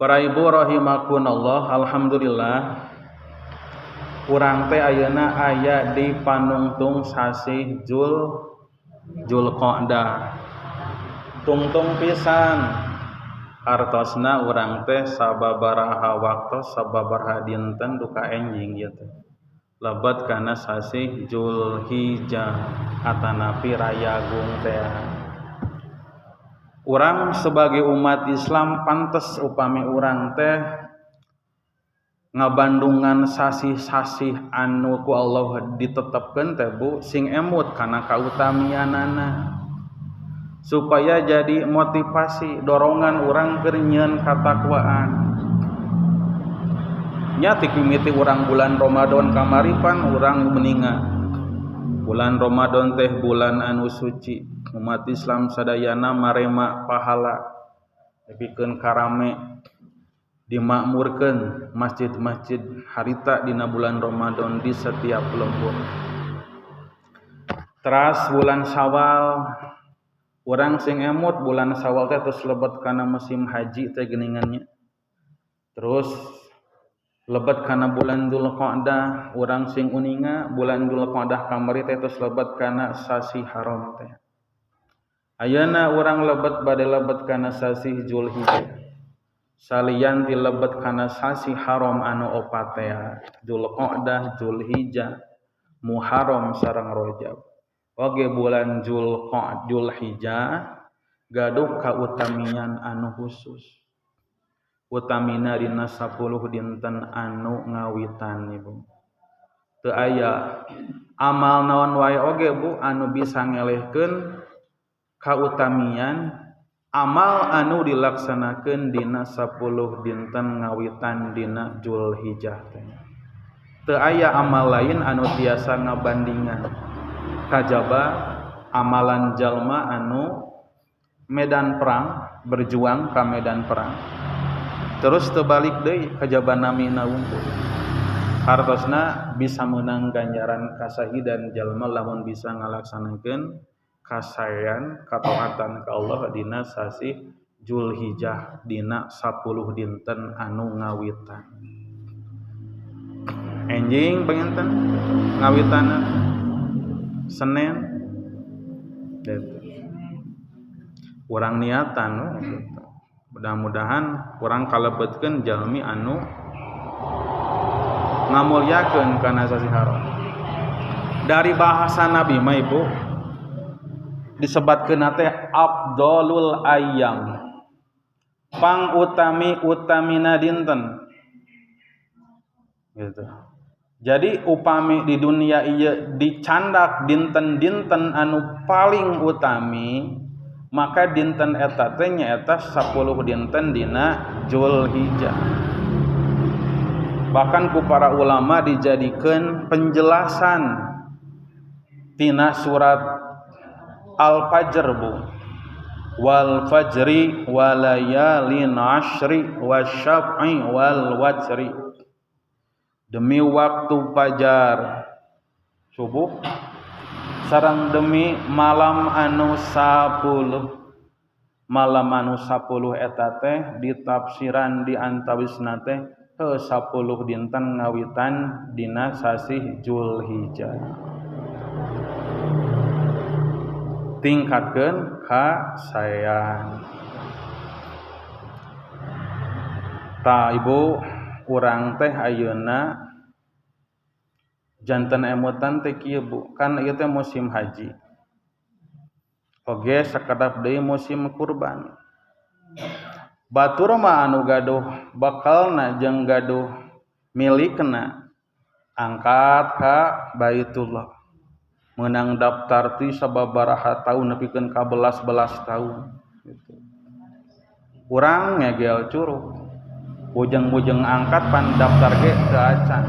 Para ibu rahimakumullah, alhamdulillah urang teh ayeuna aya di panungtung sasi Zulqa'dah. Tungtung pisan hartosna urang teh sababaraha waktu sababaraha dinten duka enjing ieu teh. Lebet kana sasi Zulhijjah atanapi rayagung teh. Urang sebagai umat Islam pantes upami urang teh ngabandungan sasih-sasih anu ku Allah ditetepkeun teh Bu sing emut kana kautamianana supaya jadi motivasi dorongan urang keur nyieun katakwaan. Nya ti mimiti urang bulan Ramadan kamari pan urang meninga bulan Ramadan teh bulan anu suci, umat Islam sadayana marema pahala nepikeun karame dimakmurkeun masjid-masjid harita dina bulan Ramadan di setiap lembur. Teras bulan Syawal urang sing emut bulan Syawal teh terus lebet kana musim haji teh geuningannya. Terus lebet kana bulan Dzulqa'dah urang sing uninga bulan Dzulqa'dah kamari teh terus lebet kana sasi haram teh. Ayeuna urang lebet bade lebet kana sasi Zulhijjah. Salian ti lebet kana sasi haram anu opat teh Dzulqa'dah, Zulhijjah, Muharram sareng Rajab. Oge bulan Zulhijjah gaduh kautamian anu khusus. Utamina dina 10 dinten anu ngawitan Ibu. Teu aya amal naon wae oge Bu anu bisa ngelehkeun kautamian amal anu dilaksanakeun dina 10 dinten ngawitan dina Zulhijjah teh. Teu aya amal lain anu tiasa ngabandingan kajaba amalan jalma anu medan perang berjuang ka medan perang terus terbalik deui kajaba namina unggul hartosna bisa meunang ganjaran kasahidan jalma lamun bisa ngalaksanakeun kasayan kataatan ka Allah dina sasi Zulhijjah dina 10 dinten anu ngawitan. Enjing penginten ngawitanna Senin gitu. Urang niatan gitu. Mudah-mudahan urang kalebetkeun jalmi anu ngamulyakeun kana sasi haram. Dari bahasa Nabi mah Ibu disebatkeun teh afdalul ayyam. Pangutami-utamina dinten. Gitu. Jadi upami di dunia ieu dicandak dinten-dinten anu paling utami maka dinten eta teh nyaeta 10 dinten dina Zulhijjah. Bahkan ku para ulama dijadikeun penjelasan tina surat Al-Fajr Bu. Wal fajri walayalin ashri wasyaf'i wal watri. Demi waktu fajar subuh sareng demi malam anu 10. Malam anu 10 eta teh ditafsiran di antawisna teh 10 dinten ngawitan dina sasi Zulhijjah. Tingkatkeun kasayan. Ta Ibu urang teh ayeuna janten emutan teh kieu Bu, kan ieu teh musim haji. Oge sakedap deui musim kurban. Batur mah anu gaduh bakalna jeung gaduh milikna angkat ka Baitullah. Meunang daftar ti sababaraha taun nepikeun ka 11 taun gitu. Urang ngegel curug. Bujeng-bujeng angkat pan daftar ge teu acan.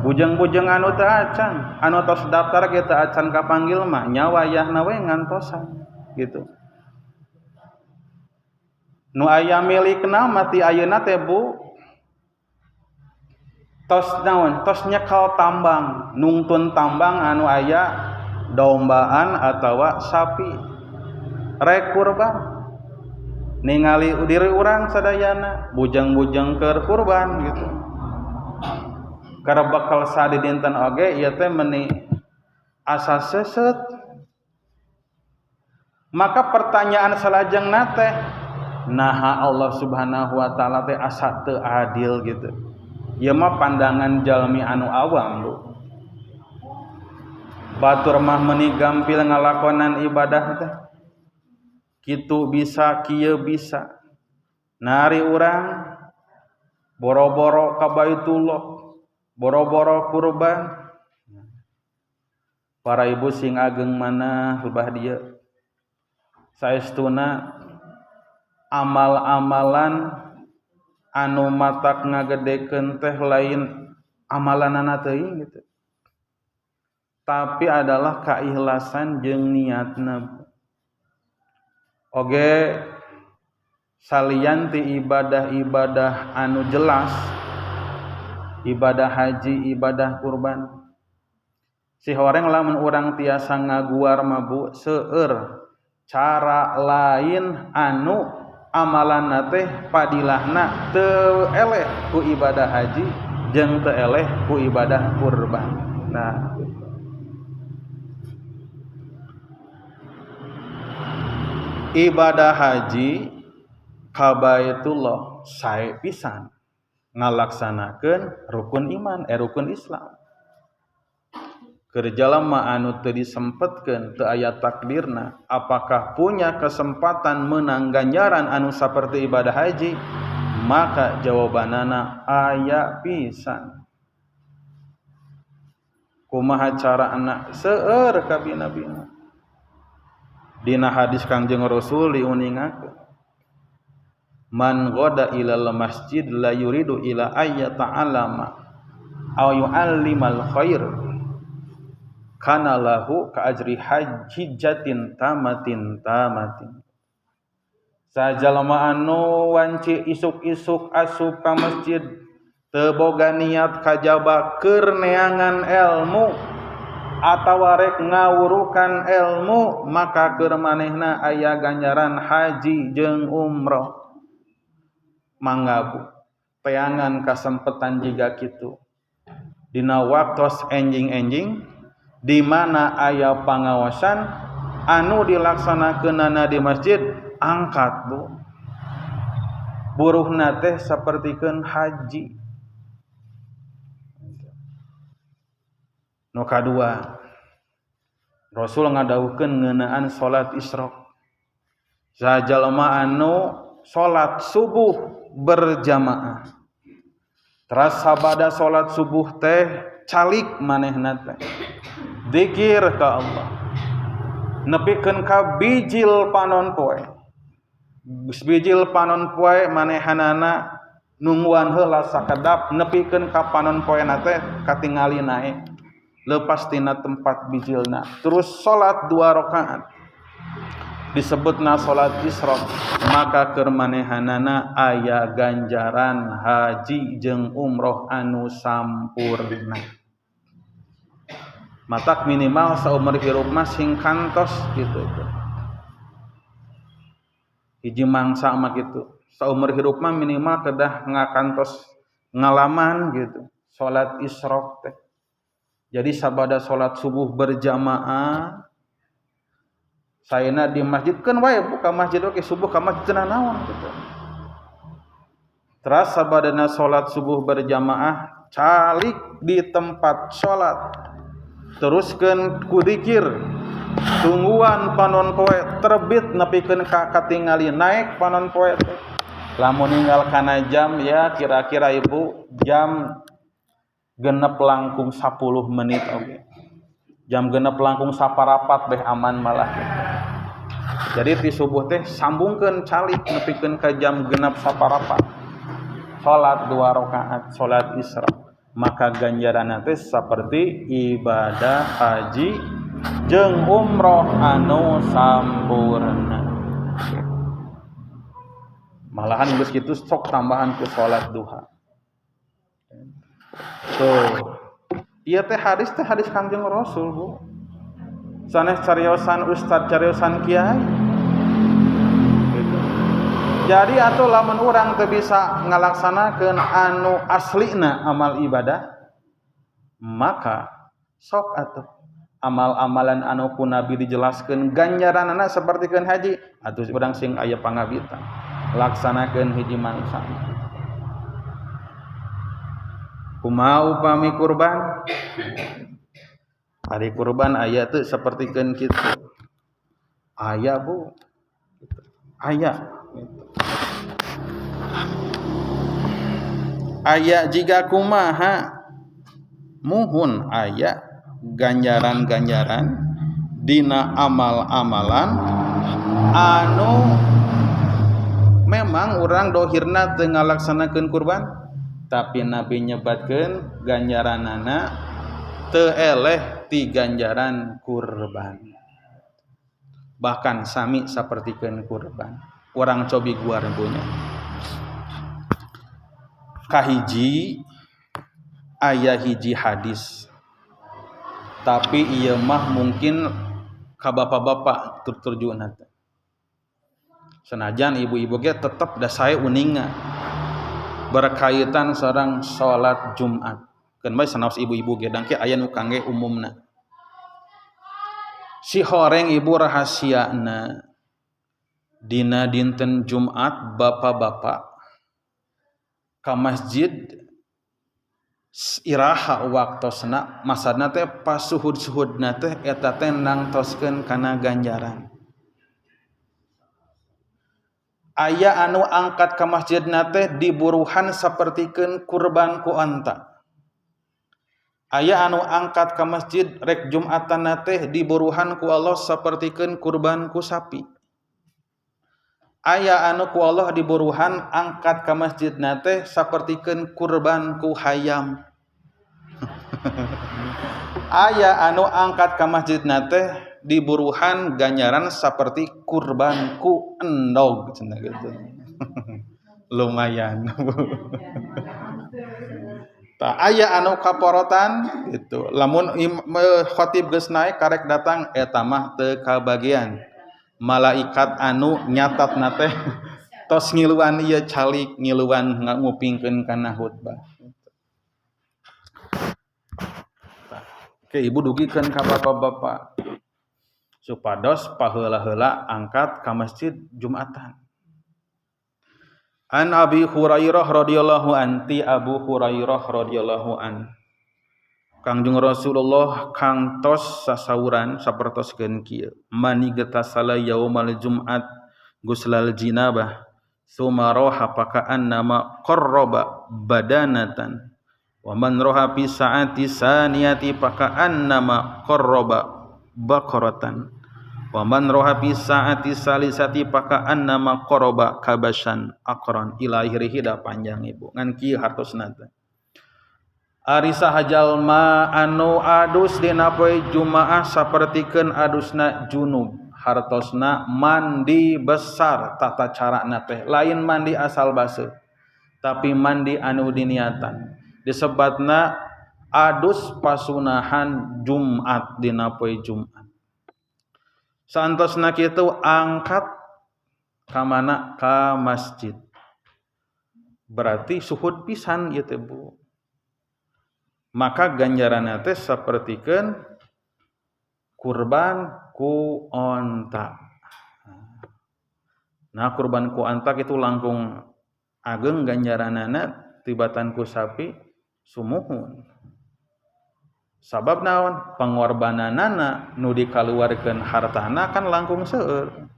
Bujeng-bujeng anu teu acan, anu tos daftar ge teu acan kapanggil mah nya wayahna we ngantosan gitu. Nu aya milikna mah ti ayeuna teh Bu tos naon? Tos nyekel tambang, nungtun tambang anu aya dombaan atawa sapi rek kurban. ningali diri urang sadayana bujang-bujang keur kurban gitu. Karena bakal sadi dinten oge ieu teh meuni asa seuseut. Maka pertanyaan salajengna teh naha Allah Subhanahu wa taala teh asa teu adil gitu. Ieu mah pandangan jalmi anu awam, Bu. Batur mah meuni gampil ngalakonan ibadah teh. Kitu bisa, kieu bisa. Nari urang boro-boro ka Baitullah, boro-boro kurban. Para ibu sing ageng mana rubah dieu. Saestuna amal-amalan anu matak ngagedekeun teh lain amalanana teuing gitu. Tapi adalah keikhlasan jeung niatna. Oge salian ti ibadah-ibadah anu jelas, ibadah haji, ibadah kurban. Si horeng lamun urang tiasa ngaguar mah Bu seueur cara lain anu amalanna teh padilahna teu eleh ku ibadah haji jeung teu eleh ku ibadah kurban. Nah, ibadah haji ka Baitullah sae pisan ngalaksanakeun rukun iman rukun Islam. Keur jalema anu teu disempetkeun teu aya takdirna apakah punya kesempatan menang ganjaran anu saperti ibadah haji, maka jawabanana aya pisan. Kumaha carana seueur ka bina-bina. Dina hadis Kangjeng Rasul diuningakeun man ghada ilal masjid la yuridu ila ayyata alama aw yu'allimal khair kana lahu ka ajri hajjatin tamatin. Sajalma anu wanci isuk-isuk asup ka masjid teu boga niat kajaba keur neangan ilmu atawa rek ngawurukan ilmu, maka keur manehna aya ganjaran haji jeung umrah. Mangga Bu, teangan kasempetan jiga kitu. Dina waktos enjing-enjing di mana aya pangawasan anu dilaksanakeunana di masjid, angkat Bu. Buruhna teh sapertikeun haji. Nu kadua, Rasul ngadawukeun ngeunaan salat Isra. Sajalma anu salat subuh berjamaah. Teras sabada salat subuh teh calik manehna teh. Dzikir ka Allah. Nepikeun ka bijil panon poe. Bijil panon poe manehanana nungguan heula sakedap nepikeun ka panon poena teh katingali naik. Lepas tina tempat bijilna terus salat 2 rakaat disebutna salat Isra, maka keur manehanana aya ganjaran haji jeung umroh anu sampurna. Matak minimal saumur hirup mah sing kantos kitu. Hiji mangsa mah kitu. Saumur hirup mah minimal kedah ngakantos ngalaman gitu. Salat Isra teh. Jadi sabada salat subuh berjamaah saena di masjid kan wae buka masjid oke subuh ka masjid cenah naon gitu. Teras sabadana salat subuh berjamaah calik di tempat salat. Teruskeun ku dzikir. Tungguan panon poe terbit nepikeun ka katingali naik panon poe teh. Lamun ninggal kana jam ya kira-kira Ibu jam genep langkung 10 menit oge. Jam genep langkung saparapat beh aman malah gitu. Jadi ti subuh teh sambungkeun calik nepikeun ka jam genep saparapat. Salat 2 rakaat salat Isra. Maka ganjaranna teh saperti ibadah haji jeung umroh anu sampurna. Malahan geus kitu sok tambahan ku salat duha. Tuh. Ieu teh hadis Kangjeng Rasul, Bu. Sanes cariosan ustad cariosan kiai. Gitu. Jadi atuh lamun urang teu bisa ngalaksanakeun anu aslina amal ibadah, maka sok atuh amal-amalan anu ku Nabi dijelaskeun ganjaranna sapertikeun haji, atuh urang sing aya pangabitan laksanakeun hiji mangsa. Kumaha upami kurban? Ari kurban aya teu sapertikeun kitu. Aya Bu. Aya. Aya jiga kumaha? Muhun aya ganjaran-ganjaran dina amal-amalan anu memang urang dohirna teu ngalaksanakeun kurban, tapi Nabi nyebatkeun ganjaranana teu eleh ti ganjaran kurban. Bahkan sami sapertikeun kurban. Urang cobi guar punya. Kahiji aya hiji hadis. Tapi ieu mah mungkin ka bapak-bapak turjuna teh. Senajan ibu-ibu ge tetep da sae uninga berkaitan sareng salat Jumat. Keun bae sanaos ibu-ibu ge dangke aya nu kangge umumna. Si horeng ibu rahasiana dina dinten Jumat bapak-bapak ka masjid iraha waktosna masadna teh pas suhud-suhudna teh eta teh nangtoskeun kana ganjaran. Aya anu angkat ka masjidna teh diburuhan sapertikeun kurban ku onta. Aya anu angkat ka masjid rek Jumatanna teh diburuhan ku Allah sapertikeun kurban ku sapi. Aya anu ku Allah diburuhan angkat ka masjidna teh sapertikeun kurban ku hayam. Aya anu angkat ka masjidna teh diburuhan ganjaran saperti kurban ku endog cenah gitu. Lumayan. Tah aya anu kaporotan gitu. Lamun khatib geus naik karek datang eta mah teu kabagian. Malaikat anu nyatatna teh tos ngiluan ieu calik ngiluan ngupingkeun kana khutbah. Ke ibu dugikeun ka bapak-bapak supados paheula-heula angkat ka masjid Jumatan. An Abi Hurairah radhiyallahu anti Abu Hurairah radhiyallahu an. Kangjeng Rasulullah kangtos sasauran sapertoskeun kieu. Mani getasala yaumal Jumat guslal jinabah summa roha paka'an nama qarraba badanatan. Wa man roha fi saati saniyati paka'an nama qarraba baqaratan. Wa man roha fi saati salisati paka'an nama qarraba kabasan aqran ila akhirih da panjang ibu. Ngan kieu hartosna teh. Ari saha jalma anu adus dina poe Jumaah sapertikeun adusna junub, hartosna mandi besar tata carana teh lain mandi asal baseuh, tapi mandi anu diniatan. Disebutna adus pasunahan Jumat dina poe Jumat. Santosna kitu angkat ka mana? Ka masjid. Berarti suhud pisan ieu teh Bu. Maka ganjaranna teh sapertikeun kurban ku onta. Nah, kurban ku onta kitu langkung ageng ganjaranana tibatan ku sapi sumuhun. Sabab naon? Pangorbananana nu dikaluarkeun hartana kan langkung seueur.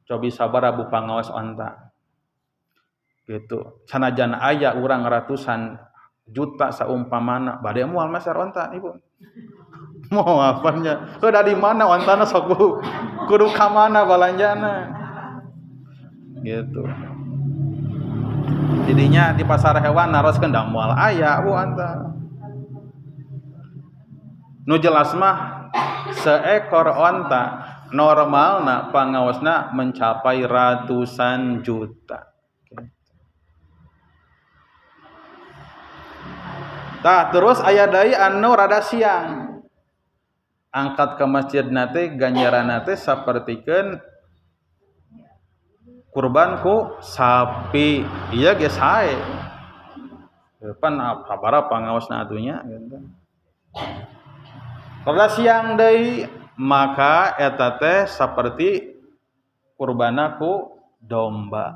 Cobi sabar abu pangaos onta. Gitu. Sanajan aya urang ratusan juta saumpamana bade moal masar onta ibu. Mau apanya? Udah di mana ontana sok kudu ka mana balanjana. Gitu. Jadinya di pasar hewan naroskeun da moal aya bu onta. Nu jelas mah seekor onta normalna pangaosna mencapai ratusan juta. Tah terus aya deui anu rada siang. Angkat ke masjid nate ganjaran nate sapertikeun kurban ku sapi ieu ge sae pan sabaraha pangaosna atunya gitu. Rada siang deui maka eta teh saperti kurbana ku domba.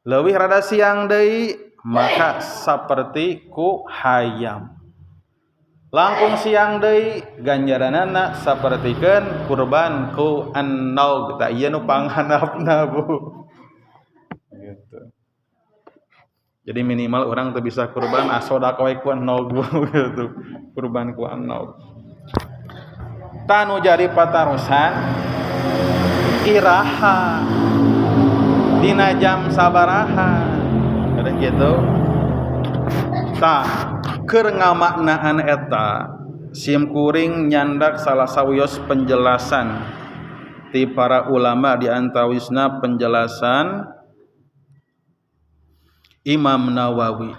Leuwih rada siang deui maka saperti ku hayam. Langkung siang deui ganjaranana sapertikeun kurban ku an-naug. Tah ieu nu panghandapna Bu. Gitu. Jadi minimal orang teu bisa kurban asodaqah we ku an-naug gitu. Kurban ku an-naug. Tah nu jadi patarosan iraha dina jam sabaraha kada kitu. Tah keur ngamaknaan eta sim kuring nyandak salah sawios penjelasan ti para ulama di antawisna penjelasan Imam Nawawi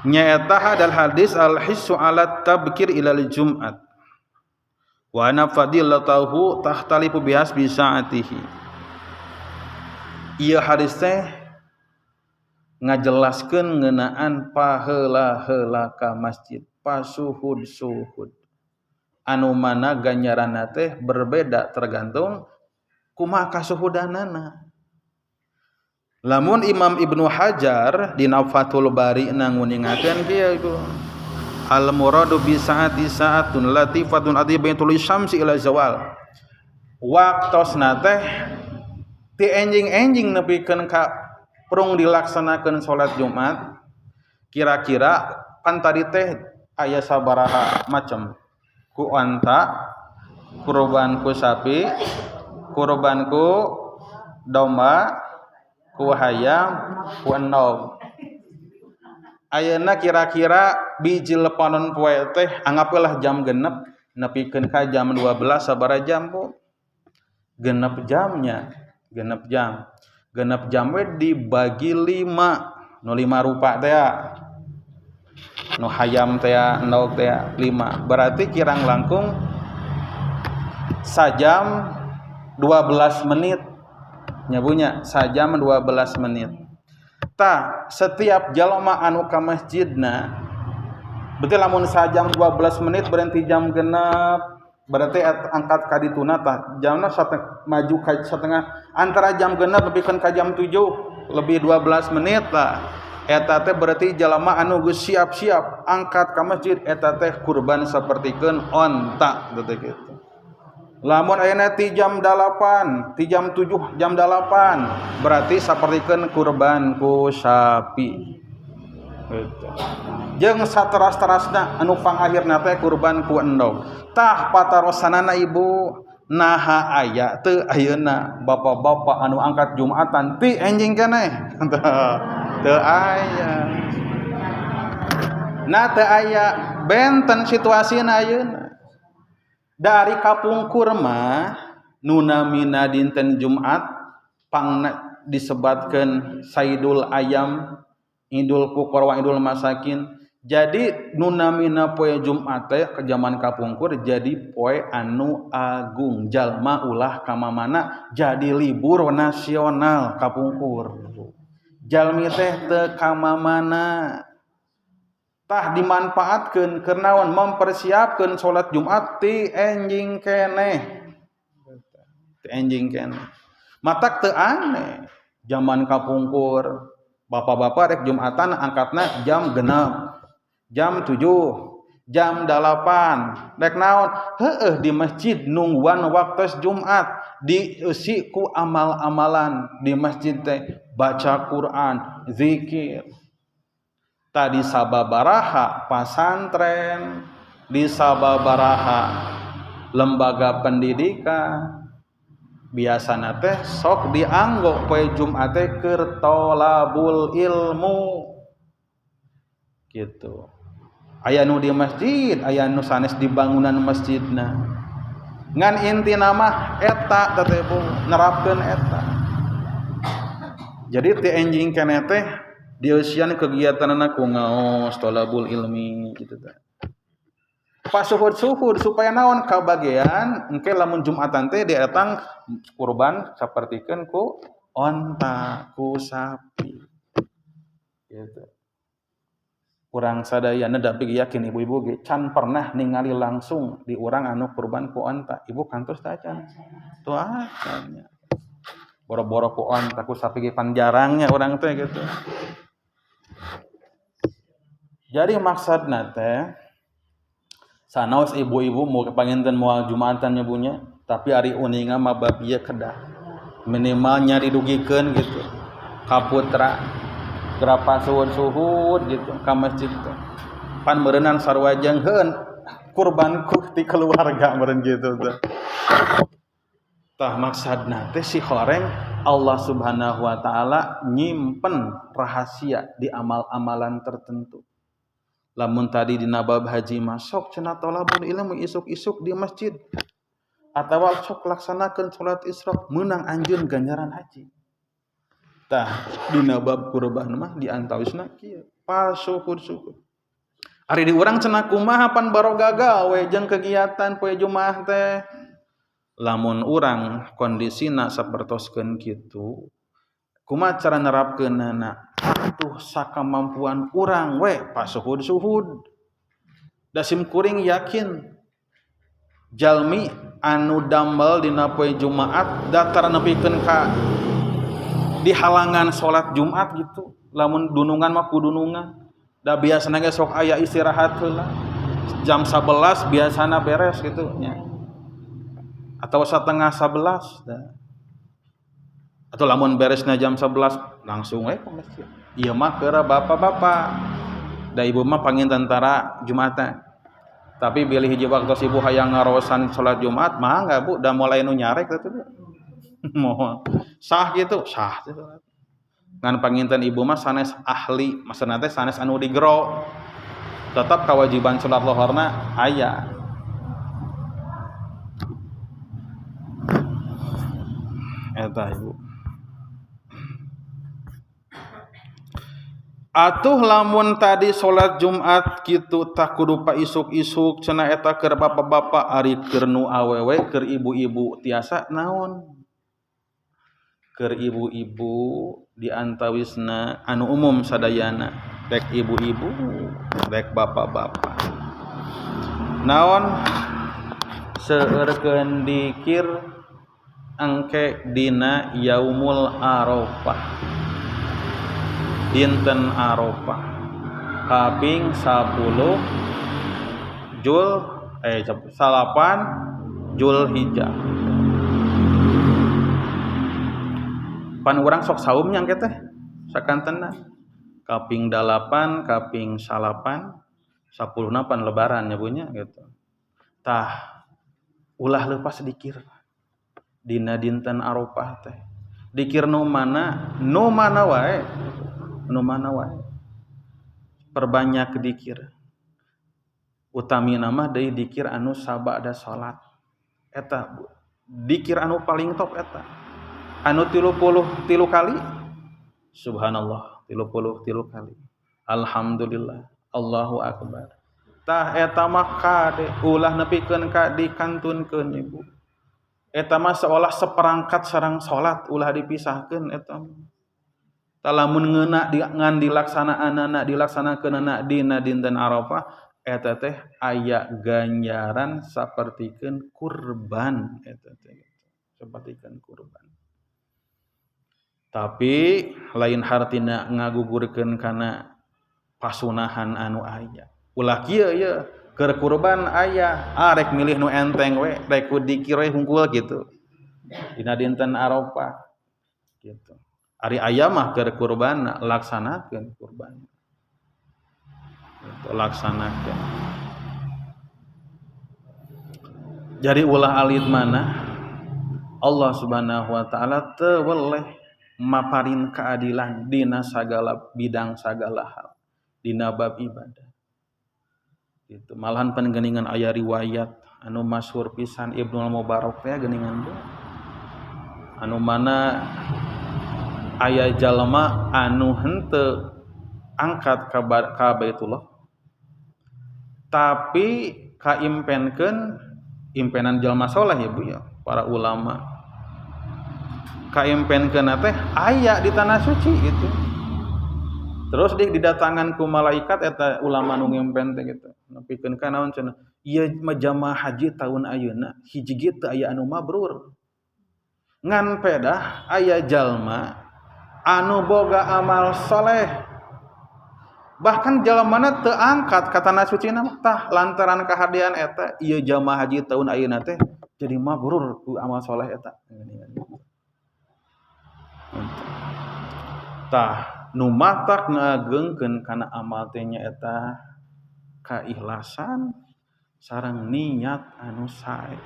nyaeta hadal hadis al-hissu ala tabkir ilal jum'at wa ana fadilatahu tahtalifu bihasbi sa'atihi. Ieu hadis teh ngajelaskeun ngeunaan paheula-heula ka masjid, pasuhud-suhud anu mana ganjaranna teh berbeda tergantung kumaha kasuhudanana. Lamun Imam Ibnu Hajar di Fathul Bari nanguningakeun kieu al muradu bi saati saatun latifatun adibatul syamsi ila zawal. Waktosna teh ti enjing-enjing nepikeun ka prung dilaksanakeun salat Jumat. Kira-kira kan tadi teh aya sabaraha macam ku onta, kurban ku sapi, kurban ku domba, ku hayam, ku enog. Ayeuna kira-kira biji leponon poe teh anggaplah jam genep nepikeun ka jam 12 sabaraha jam Bu? Genep jamnya, genep jam. Genep jam we dibagi 5. Nu 5 rupa teh nu hayam teh enog teh 5. Berarti kirang langkung sajam 12 menit. Nyabunya sajam 12 menit. Tah setiap jalma anu ka masjidna berarti lamun sajam 12 menit berhenti jam genep berarti angkat ka dituna tah jamna maju ka satengah antara jam genep nepikeun ka jam 7 lebih 12 menit tah eta teh berarti jalma anu geus siap-siap angkat ka masjid eta teh kurban sapertikeun onta gitu. Lamun ayeuna ti jam 8, ti jam 7, jam 8 berarti sapertikeun kurban ku sapi. Gitu. Jeung sateras-terasna anu pangakhirna teh kurban ku endog. Tah patarosanana Ibu naha aya teu ayeuna bapak-bapak anu angkat Jumatan ti enjing keneh. Teu aya. Nah teu aya benten situasina ayeuna. Dari kapungkur mah nunamina dinten Jumat pangna disebatkeun Saidul Ayam, Idul Fuqara wa Idul Masakin. Jadi nunamina poe Jumat teh ke zaman kapungkur jadi poe anu agung. Jalma ulah ka mamana jadi libur nasional kapungkur. Jalmi teh teu ka mamana tah dimanfaatkeun keur naon mempersiapkeun salat Jumat ti enjing keneh. Ti enjing keneh. Matak teu aneh. Zaman kapungkur bapak-bapak rek Jumatan angkatna jam 6, jam 7, jam 8. Rek naon? Heueuh di masjid nungguan waktos Jumat dieusi ku amal-amalan di masjid teh baca Quran, zikir. Tadi sababaraha pasantren, di sababaraha lembaga pendidikan biasana teh sok dianggo poe Jumat teh keur tolabul ilmu gitu. Aya nu di masjid, aya nu sanes di bangunan masjidna. Ngan intina mah eta teh Bu nerapkeun eta. Jadi teh enjing keneh teh dieusian kegiatanana ku ngaos tolabul ilmi gitu teh. pasuhud-suhud supaya naon kabagian engke lamun Jumatan teh dietang kurban sapertikeun ku onta ku sapi gitu. Urang sadayana da yakin ibu-ibu ge can pernah ningali langsung di urang anu kurban ku onta. Ibu kantos teh can. Tuh acan. Boro-boro ku onta ku sapi ge pan jarangnya urang teh gitu. Jadi maksudna teh sanaos ibu-ibu mau kepanginten moal Jumatan nyebunya, tapi ari uninga mah babieu kedah. Minimal nyari dugikeun gitu. Ka putra berapa suhud gitu ka masjid teh. Pan meureunnan sarua jeung kurbanku ti keluarga meureun gitu teh. Tah maksudna teh si horeng Allah Subhanahu wa taala nyimpen rahasia di amal-amalan tertentu. Lamun tadi dina bab haji masuk cenah tolabun ilmu isuk-isuk di masjid atawa sok laksanakeun salat Isra meunang anjeun ganjaran haji. Tah dina bab kurban mah diantawisna kieu pasuhud-suhud. Ari di urang cenah kumaha pan baroga gawe jeung kegiatan poe Jumaah teh. Lamun urang kondisina sapertoskeun kitu kumaha cara nerapkeunana? Atuh sakamampuan urang we pasuhud-suhud. Da sim kuring yakin jalmi anu dambel dina poe Jumaat datar nepikeun ka di halangan salat Jumat gitu. Lamun dunungan mah kudunungan. Da biasana ge sok aya istirahat heula. Jam 11 biasana beres gitu nya. Atau setengah 11 da. Atau lamun beresna jam 11 langsung we ka masjid. Ieu mah keur bapak-bapak. Da ibu mah panginten tara Jumatan. Tapi bilih hiji waktu ibu hayang ngarosan salat Jumat mah enggak Bu, da mulai nu nyarek atuh. Moal sah gitu, sah gitu. Ngan panginten ibu mah sanes ahli, maksudna teh sanes anu digero. Tetap kewajiban salat lohorna aya. Eta ibu. Atuh lamun tadi salat Jumat kitu tah kudu pa isuk-isuk cenah eta keur bapak-bapak ari keur nu awewe keur ibu-ibu tiasa naon? Keur ibu-ibu diantawisna anu umum sadayana rek ibu-ibu rek bapak-bapak. Naon? Seueurkeun dikir engke dina Yaumul Arafah. Dinten Arafah kaping 10 salapan Zulhijjah. Pan urang sok saum nya teh sakantenna kaping 8 kaping salapan 10na pan lebaran nyabunya gitu. Tah ulah leupas dikir dina dinten Arafah teh. Dikir nu mana wae. Nu mana wae perbanyak dikir utamina mah deui dikir anu sabada salat eta dikir anu paling top eta anu 33 kali subhanallah 33 kali alhamdulillah Allahu akbar tah eta mah kade ulah nepikeun ka dikantunkeun ibu eta mah seolah seperangkat sareng salat ulah dipisahkeun eta talamun ngeuna ngan dilaksanakeunana dina dinten Arafah eta teh aya ganjaran sapertikeun kurban eta teh sapertikeun kurban. Tapi lain hartina ngagugurkeun kana pasunahan anu aya. Ulah kieu ye keur kurban aya rek milih nu enteng we rek dikir we hungkul gitu. Dina dinten Arafah gitu. Ari aya mah keur kurban laksanakeun kurban. Itu laksanakeun. Jadi ulah alit mana Allah Subhanahu wa taala teu weleh maparin keadilan dina sagala bidang sagala hal dina bab ibadah. Itu malahan pangeningan aya riwayat anu masyhur pisan Ibnu Mubarak teh geuningan teh. Anu mana aya jalma anu henteu angkat ka Baitullah tapi kaimpenkeun impenan jalma saleh ya Bu ya, para ulama. Kaimpenkeun teh aya di tanah suci gitu. Terus didatangan ku malaikat eta ulama nu ngimpen teh gitu. Nepikeun ka naon cenah? Ieu jamaah haji tahun ayeuna hiji ge teu aya anu mabrur. Ngan pedah aya jalma anu boga amal saleh. Bahkan jalmana teu angkat ka tanah suci na tah lantaran kahadian eta ieu jamaah haji tahun ayeuna teh jadi mabrur ku amal saleh eta. Tah nu matak ngageungkeun kana amal teh nyaeta kaikhlasan sareng niat anu sae.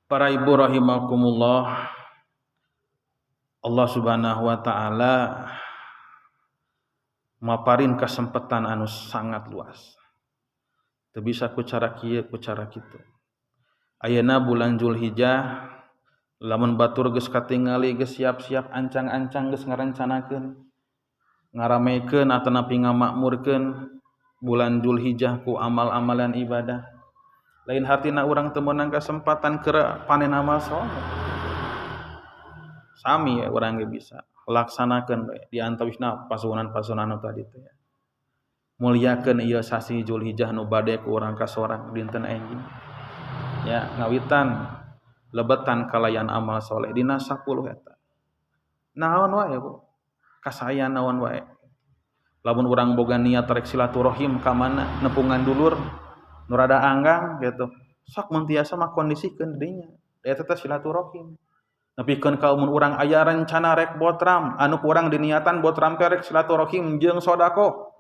Para ibu rahimakumullah, Allah Subhanahu wa taala maparin kesempatan anu sangat luas. Teu bisa ku cara kieu ku cara kitu. Ayeuna bulan Zulhijjah lamun batur geus katingali geus siap-siap ancang-ancang geus ngarencanakeun ngaramekeun atau napi ngamakmurkeun bulan Zulhijjah ku amal-amalan ibadah. Lain hartina urang teu meunang kesempatan keur panen amal saleh. Sami ya urang ge bisa laksanakeun bae di antawisna pasunan-pasunan anu tadi teh ya. Mulyakeun ieu sasi Zulhijjah nu bade ku urang kasorang dinten enjing. Ya ngawitan lebetan kalayan amal soleh dina 10 eta. Naon wae Bu? Kasayan naon wae. Lamun urang boga niat rek silaturahim ka mana nepungan dulur nu rada anggang gitu. Sok mun tiasa mah kondisikeun dinya. Eta teh silaturahim. Nepikeun ka mun urang aya rencana rek botram, anu urang diniatan botram teh rek silaturahim jeung sodaqah.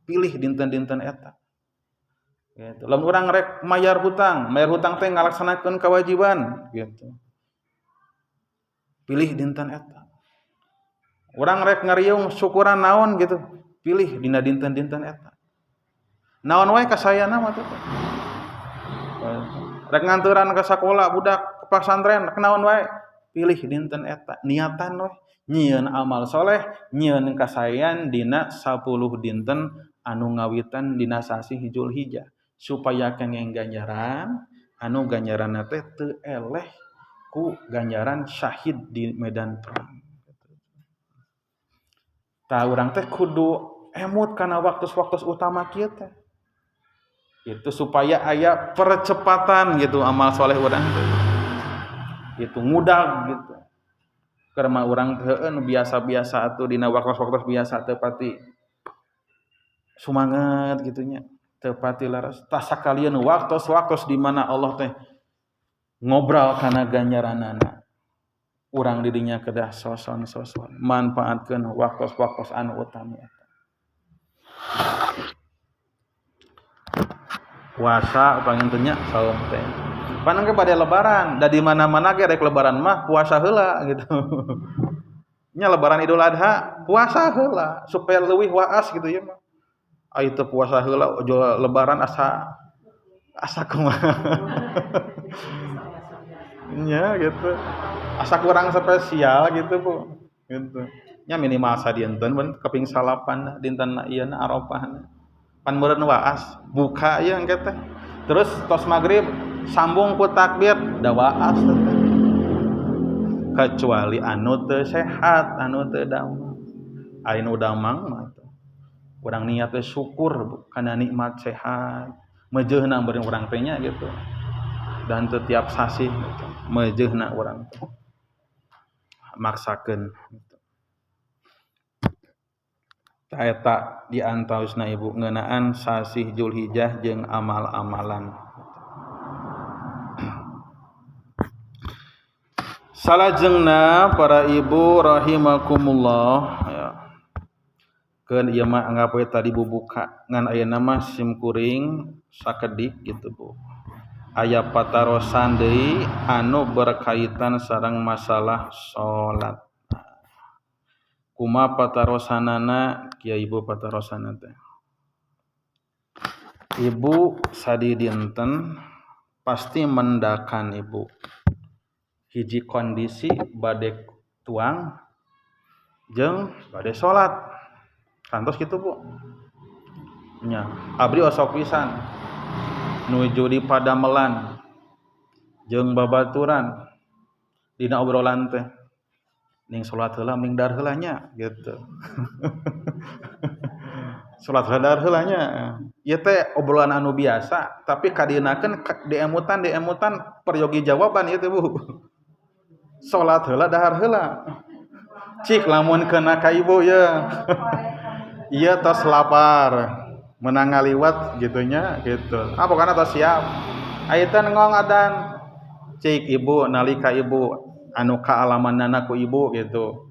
Pilih dinten-dinten eta. Gitu. Lamun urang rek mayar hutang teh ngalaksanakeun kewajiban gitu. Pilih dinten eta. Urang rek ngariung syukuran naon gitu, pilih dina dinten-dinten eta. Naon wae kasayana mah teh. Rek nganturan ka sakola budak ke pasantren naon wae, pilih dinten eta. Niatan we nyieun amal soleh, nyieun kasayan dina 10 dinten anu ngawitan dina sasi Zulhijjah. Supaya kenging ganjaran anu ganjaranna teh teu eleh ku ganjaran syahid di medan perang. Tah urang teh kudu emut kana waktu-waktu utama kieu teh. Itu supaya aya percepatan gitu amal soleh urang teh. Itu ngudag gitu. Karena urang teh nu biasa-biasa atuh dina waktu-waktu biasa teu pati sumanget gitu nya. Tepati laras tah sakalian waktos di mana Allah teh ngobrol kana ganjaranana urang di dinya kedah soson manfaatkeun waktos anu utama eta. Puasa panginten nya saum teh panang ke bade lebaran da di mana-mana ge rek lebaran mah puasa heula gitu. Nya lebaran Idul Adha puasa heula supaya leuwih waas gitu ya mah. Ai teu puasa heula ujul lebaran asa kumaha. Nya gitu. Asa kurang spesial gitu Bu. Gitu. Nya minimal sadinten mun keping salapan dinten ieu na Arafah. Pan meureun waas buka ieu engke teh. Terus tos magrib sambung ku takbir da waas teh. Kecuali anu teu sehat, anu teu damang. Ari nu damang mah urang niat teh syukur kana nikmat sehat mejeuna beureung urang teh nya gitu dan teu tiap sasih gitu mejeuna urang teh maksakeun gitu. Tah eta di antausna ibu ngeunaan sasih Zulhijjah jeung amal-amalan. Salajengna para ibu rahimakumullah ya. Keun ieu mah anggap we tadi bubuka ngan ayeuna mah simkuring sakedik gitu Bu. Aya patarosan deui anu berkaitan sareng masalah salat. Kumaha patarosanana kieu Ibu patarosanna teh. Ibu sadi dinten pasti mendakan Ibu. Hiji kondisi bade tuang jeung bade salat. Santos kitu Bu nya abdi osok pisan nuju di padamelan jeung babaturan dina obrolan teh ning salat heula mending dar heula nya gitu. Salat heula dar heula nya ieu teh obrolan anu biasa tapi kadinakeun diemutan peryogi jawaban ieu teh Bu. Salat heula dahar heula cik lamun keuna ka ibu ya ieu tos lapar menang ngaliwat gitunya gitu. Pokona tos siap. Aya teh ngong adan. Cik ibu nalika ibu anu kaalamanana ku ibu gitu.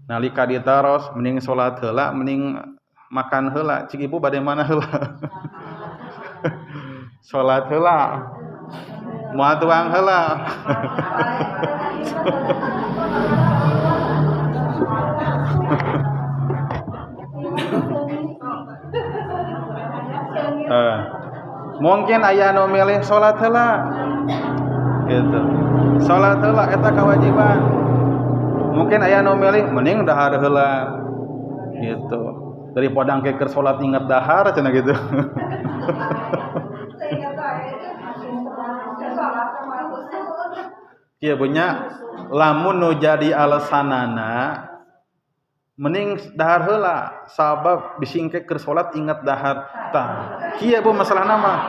Nalika ditaros mending salat heula mending makan heula. Cik ibu bade mana heula? Salat heula. Moal tuang heula. Mungkin aya nu milih salat heula gitu. Salat heula eta kewajiban. Mungkin aya nu milih mending dahar heula gitu. Daripada engke keur salat inget dahar cenah gitu. Ieu punya lamun nu jadi alasanana mending dahar heula sabab bisi engke keur salat inget dahar tah. Kieu Bu masalahna mah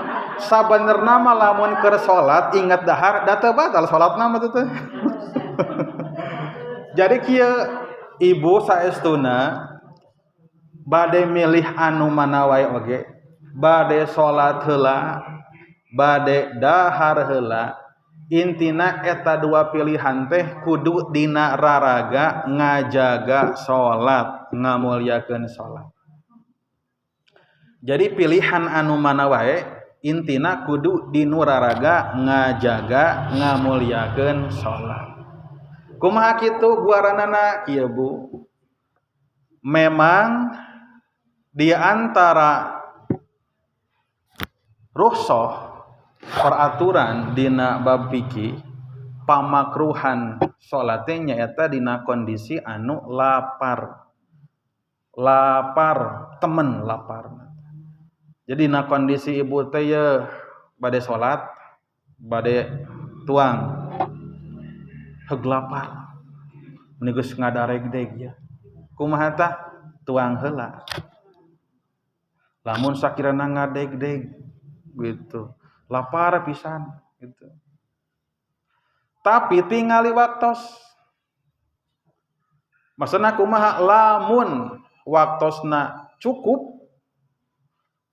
sabenerna mah lamun keur salat inget dahar da teu batal salatna mah teh. Jadi kieu ibu saestuna bade milih anu mana wae oge, bade salat heula, bade dahar heula. Intina eta dua pilihan teh kudu dina raraga ngajaga salat, ngamulyakeun salat. Jadi pilihan anu mana wae intina kudu dinu raraga ngajaga ngamulyakeun salat. Kumaha kitu guaranana kieu Bu? Memang di antara rukhsah peraturan dina bab fikih pamakruhan salat teh nyaeta dina kondisi anu lapar temen lapar. Jadi dina kondisi ibu teh ye bade salat bade tuang heug lapar mun geus ngadareg-deg ya kumaha tah tuang heula lamun sakirana ngadeg-deg gitu lapar pisan gitu. Tapi tingali waktos. Maksudna kumaha lamun waktosna cukup.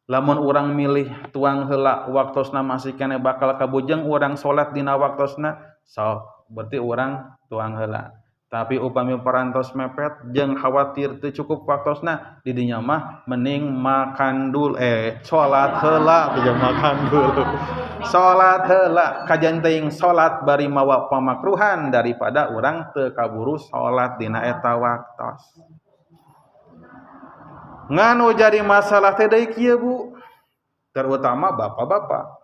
Lamun urang milih tuang heula waktosna masih kene bakal kabujeng urang salat dina waktosna sok berarti urang tuang heula. Tapi upami parantos mepet jeung khawatir teu cukup waktosna di dinya mah mending makan dul salat heula jeung makan dulu. Salat heula kajian teuing salat bari mawa pamakruhan daripada urang teu kaburu salat dina eta waktos. Nganu jadi masalah teh deui kieu Bu. Terutama bapak-bapak.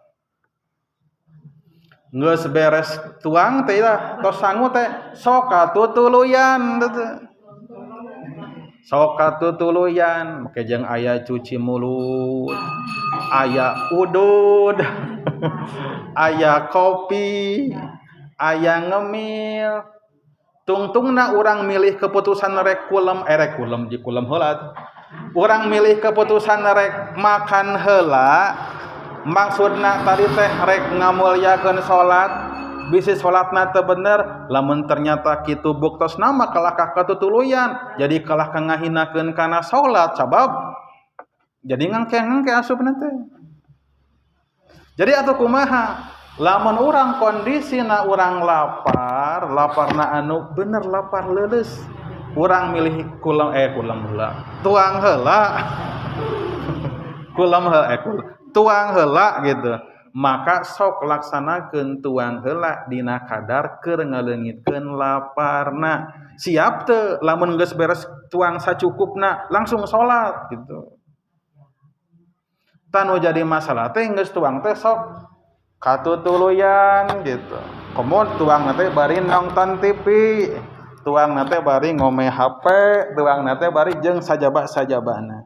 Geus beres tuang teh lah tos sangu teh sok katutuluyan teh. Sok katutuluyan make jeung aya cuci mulut, aya udud, aya kopi, aya ngemil. Tungtungna urang milih keputusan rek kulem di kulem heula. Urang milih keputusan rek makan heula. Maksudna tadi teh rek ngamulyakeun salat, bisi salatna teu bener, lamun ternyata kitu buktosna mah kalah katutuluyan, jadi kalah ngahinakeun kana salat sabab jadi ngangke asupna teh. Jadi atuh kumaha? Lamun urang kondisina urang laparna anu bener lapar leuleus, urang milih kulem heula. Tuang heula. Tuang heula gitu. Maka sok laksanakeun tuang heula dina kadar keur ngaleungitkeun laparna. Siap teu lamun geus beres tuang sacukupna langsung salat gitu. Tanu jadi masalah teh geus tuang teh sok katutuluyan gitu. Komo tuang teh bari nonton TV. tuang nate bari ngome HP, tuang nate bari jeung sajabana.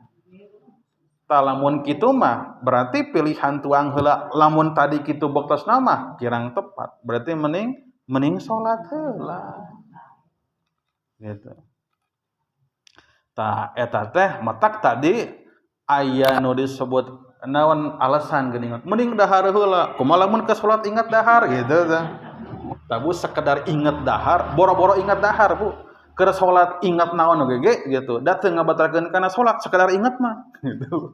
Tah lamun kitu mah berarti pilihan tuang heula lamun tadi kitu bektosna mah kirang tepat. Berarti mending salat heula. Gitu. Tah eta teh matak tadi aya nu disebut naon alasan geuning. Mending dahar heula. Kumaha lamun ke salat ingat dahar gitu tah. Tabu sekedar ingat dahar, boro-boro ingat dahar, Bu. Keur salat ingat naon oge gitu. Da teu ngabatalkeun kana salat, sekedar ingat mah gitu.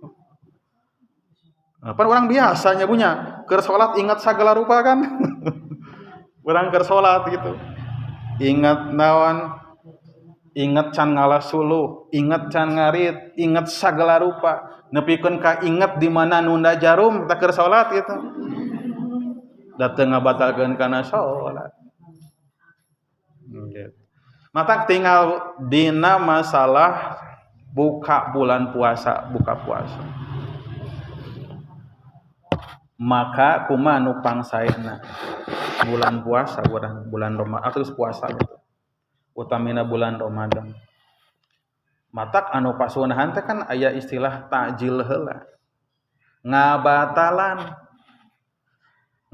Apa orang biasanya punya keur salat ingat sagala rupa kan. Urang keur salat gitu. Ingat naon? Ingat can ngalas suluh, ingat can ngarit, ingat sagala rupa. Nepikeun ka ingat di mana nunda jarum kita keur salat gitu. Dateng ngabatalkeun kana salat. Gitu. Mata tinggal dina masalah buka bulan puasa, buka puasa. Maka kumaha nu pangsaena bulan puasa urang bulan Ramadan atau puasa gitu. Utamina bulan Ramadan. Matak anu pasunahan teh kan aya istilah takjil heula.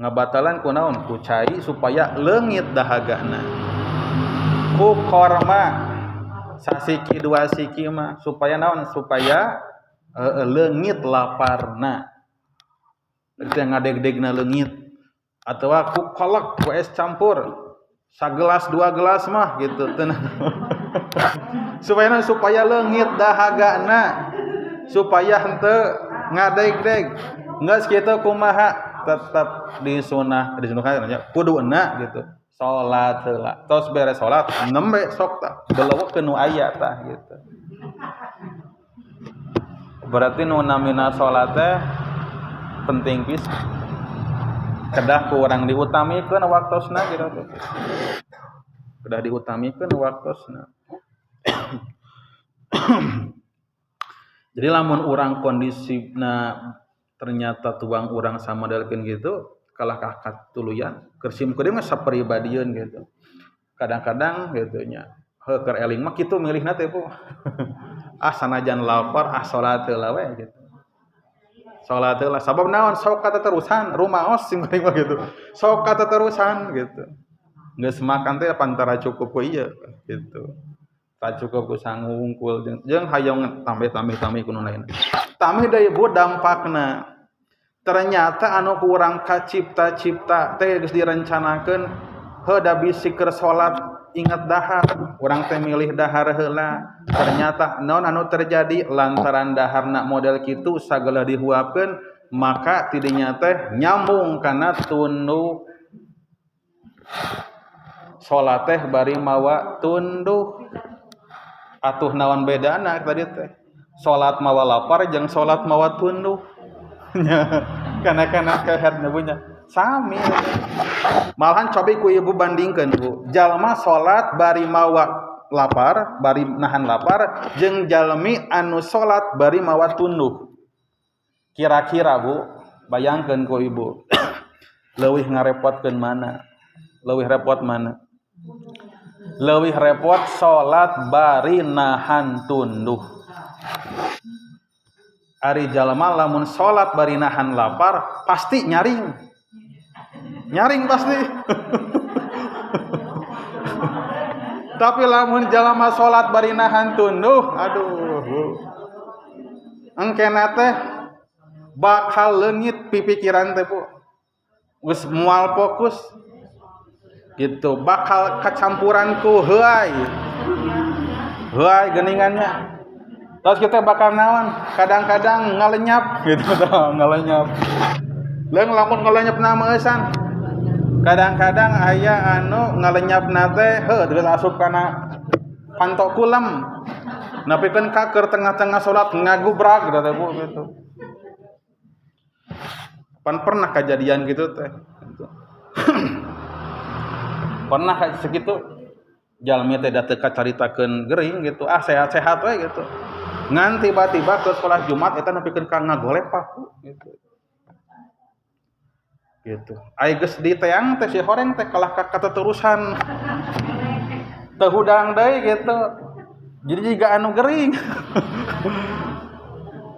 Ngabatalan kunaon? Ku cai supaya leungit dahagana. Ku korma sasiki dua siki mah supaya naon? Supaya leungit laparna. Itu yang ngadeg-degna leungit. Atawa ku kolak ku es campur. Sagelas dua gelas mah gitu tenang. supaya leungit dahagana. Supaya henteu ngadeg-deg. Geus kitu kumaha? Tetap disunahkan kudu enak gitu salat heula tos beres salat nembe sok tah beleuweuk nu aya tah gitu berarti nu namina salat teh penting pisan kedah ku urang diutamikeun waktosna gitu kedah diutamikeun waktosna jadi lamun urang kondisina ternyata tuang urang sama dalkeun gitu kalah kakat tuluyan kersim kudu mah sapribadieun gitu kadang-kadang gitu nya heuh keur eling mah kitu milihna teh Bu sanajan lapar salat heula we gitu salat heula sabab naon sok kateterusan rumaos sing mah gitu sok kateterusan gitu geus makan teh pantara cukup ku ieu gitu tak cukup ku sangu wungkul jeung hayang tambah kuno lain tamih deui Bu dampakna ternyata anu kurang kacipta-cipta teh geus direncanakeun heuh da bisi keur salat ingat dahar urang teh milih dahar heula ternyata naon anu terjadi lantaran daharna model kitu sagala dihuapkeun maka tidinya teh nyambung kana tunduh salat teh bari mawa tunduh atuh naon bedana tadi teh salat mawa lapar jeung salat mawa tunduh kana keheadna punya sami malahan cobi ku ibu bandingkeun Bu jalma salat bari mawa lapar bari nahan lapar jeung jalmi anu salat bari mawa tunduh kira-kira Bu bayangkeun ku ibu leuwih ngarepotkeun mana leuwih repot mana leuwih repot salat bari nahan tunduh ari jalma lamun salat bari nahan lapar pasti nyaring pasti tapi lamun jalma salat bari nahan tunduh aduh engkena teh bakal leungit pipikiran teh Bu geus moal fokus gitu bakal kacampuran ku heuai geuningannya terus kita bakal naon kadang-kadang ngalenyap gitu ngalenyap leung lamun ngalenyap na eusan kadang-kadang aya anu ngalenyapna teh heuh geus asup kana pantok kulem napikeun ka keur tengah-tengah salat ngagubrak gitu pan pernah kejadian gitu teh pernah segitu jalmi teh da teu kacaritakeun gering gitu sehat-sehat we gitu ngan tiba-tiba ke sekolah Jumat eta nepikeun ka ngagolepak gitu ai geus diteang teh si horeng teh kalah ka kateterusan teu hudang deui gitu. Jadi juga anu gering.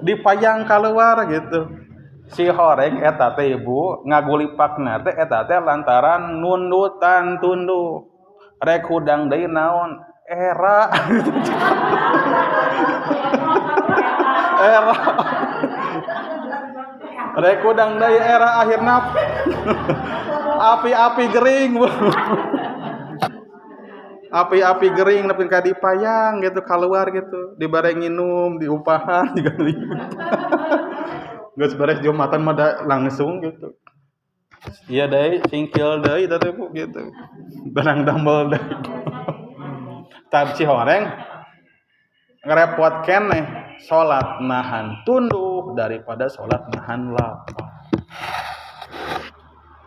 Dipayang keluar gitu. Si horeng eta teh ibu ngagulipakna teh eta teh lantaran nundutan tunduk. Rek hudang deui naon? Era. Era. Rek hudang deui era akhirna api-api gering. Api-api gering nepi ka dipayang gitu keluar gitu, dibare nginum, diupahan juga. Geus beres Jumatan mah langsung gitu. Iya deui, singkil deui teh Bu gitu. Benang dambel deui. Tab si horeng ngerepotkeun nih salat nahan tunduh daripada salat nahan lapar.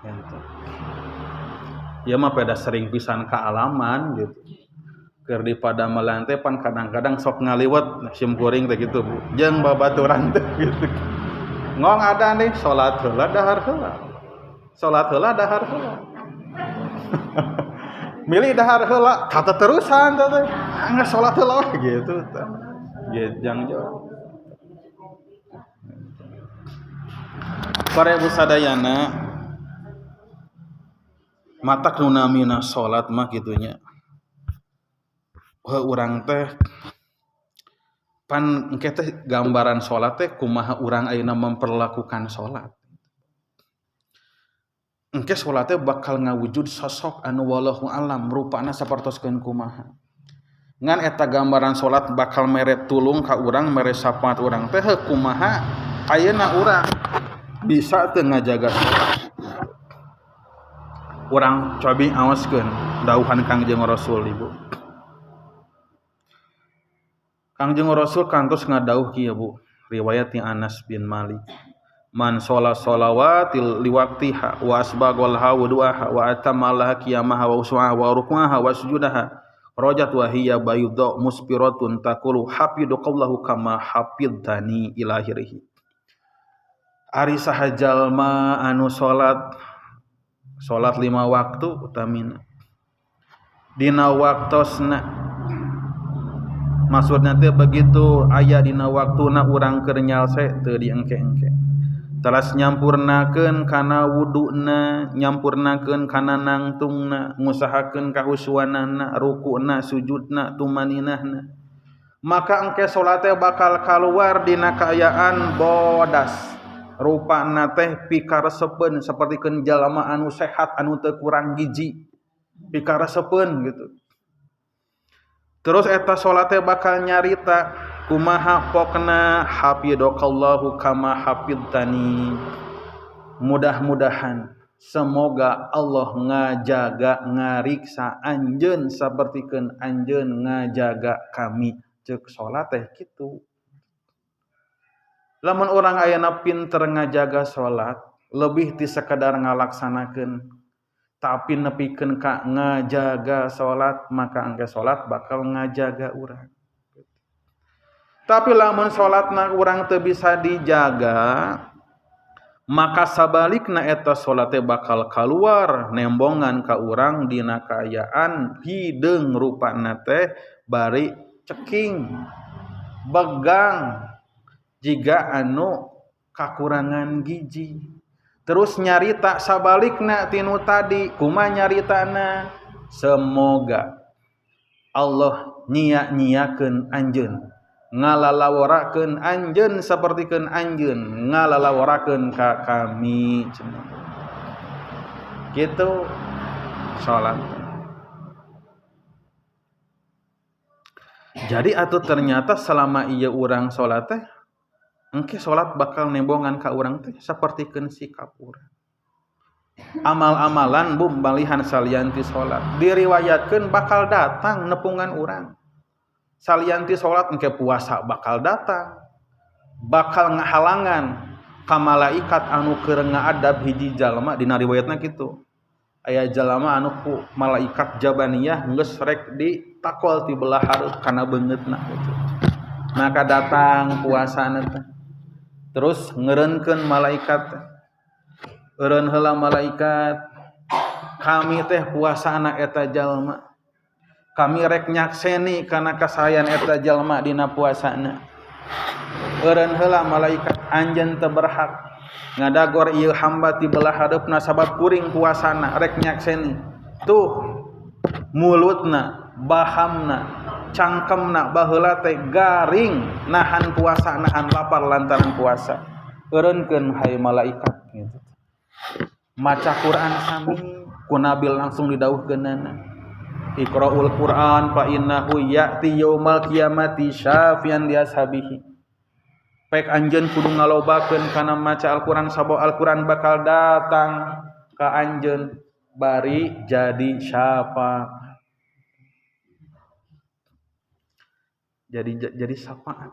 Gitu. Ya mah pada sering pisan kaalaman gitu. Keur daripada melantai pan kadang-kadang sok ngaliwat sim kuring teh gitu Bu. Jeung babaturan teh gitu. Ngong ada nih salat heula dahar heula. Salat heula dahar heula. Milih dahar heula kata terusan teh. Geus salat heula gitu teh. Gejang jauh. Para ibu sadayana matak nu namina salat mah kitunya. Urang teh pan engke teh gambaran salat teh kumaha urang ayeuna memperlakukan salat. Engke salat teh bakal ngawujud sosok anu wallahu alam rupana sapertoskeun kumaha. Ngan eta gambaran salat bakal mere tulung ka urang mere sapaat urang teh kumaha ayeuna urang bisa teu ngajaga salat. Urang cobi awaskeun dawuhan Kangjeng Rasul Ibu. Kangjeng Rasul kantos ngadauh kieu Bu, riwayat ti Anas bin Malik. Man sholat sholawatil liwaqtiha wa asbaghalha wudu'aha wa atammalaha qiyamaha wa uswaha wa ruk'aha wa sujudaha rajat wa hiya baydha muspiratun taqulu hafidhukallahu kama hafidhani ila akhirih. Ari saha jalma anu salat 5 waktu utamina dina waktosna maksudna teh begitu aya dina waktuna urang keur nyalse teu diengke-engke. Teras nyampurnakeun kana wuduna, nyampurnakeun kana nangtungna, ngusahakeun kahusuanana, rukuna, sujudna, tumaninahna. Maka engke salat teh bakal kaluar dina kaayaan bodas. Rupana teh pikaresepeun sapertikeun jalma anu sehat anu teu kurang giji. Pikaresepeun gitu. Terus eta salat teh bakal nyarita kumaha pokna hafidhakallahu kama hafidtani. Mudah-mudahan semoga Allah ngajaga ngariksa anjeun sapertikeun anjeun ngajaga kami. Ceuk salat teh kitu. Lamun urang ayeuna pinter ngajaga salat, lebih ti sakedar ngalaksanakeun tapi nepikeun ka ngajaga salat, maka engke salat bakal ngajaga urang. Tapi lamun salatna urang teu bisa dijaga, maka sabalikna eta salat teh bakal kaluar nembongan ka urang dina kaayaan hideung rupana teh bari ceking, begang, jiga anu kakurangan giji. Terus nyarita sabalikna tinu tadi, kumaha nyaritana? Semoga Allah nyia-nyiakeun anjeun, ngalalawarakeun anjeun sapertikeun anjeun ngalalawarakeun ka kami. Gitu salat. Jadi atuh ternyata selama ieu urang salat teh engke salat bakal nembongan ka urang teh sapertikeun sikap urang. Amal-amalan bum balihan salianti salat diriwayatkeun bakal datang nepungan urang. Salianti salat engke puasa bakal datang. Bakal ngahalangan ka malaikat anu keur ngaadab hiji jalma dina riwayatna kitu. Aya jalma anu ku malaikat jabaniyah geus rek ditakol ti belah hareup kana beungeutna kitu. Maka datang puasana teh. Terus ngeureunkeun malaikat, eureun heula malaikat, kami teh puasana eta jalma. kami rek nyakseni kana kasayan eta jalma dina puasana. Eureun heula malaikat anjeun teu berhak ngadagor ieu hamba ti belah hadeupna sabab kuring puasana rek nyakseni. Tuh mulutna, bahamna, cangkemna baheula teh garing nahan puasa, nahan lapar lantaran puasa. Eureunkeun hai malaikat gitu. Maca Quran sami ku Nabi langsung didawuhkeunana. Iqra'ul Qur'an fa innahu ya'ti yaumal qiyamati syafian li ashabihi. Pek anjeun kudu ngalobakeun kana maca Al-Qur'an sabab Al-Qur'an bakal datang ka anjeun bari jadi syafaat. Jadi syafaat.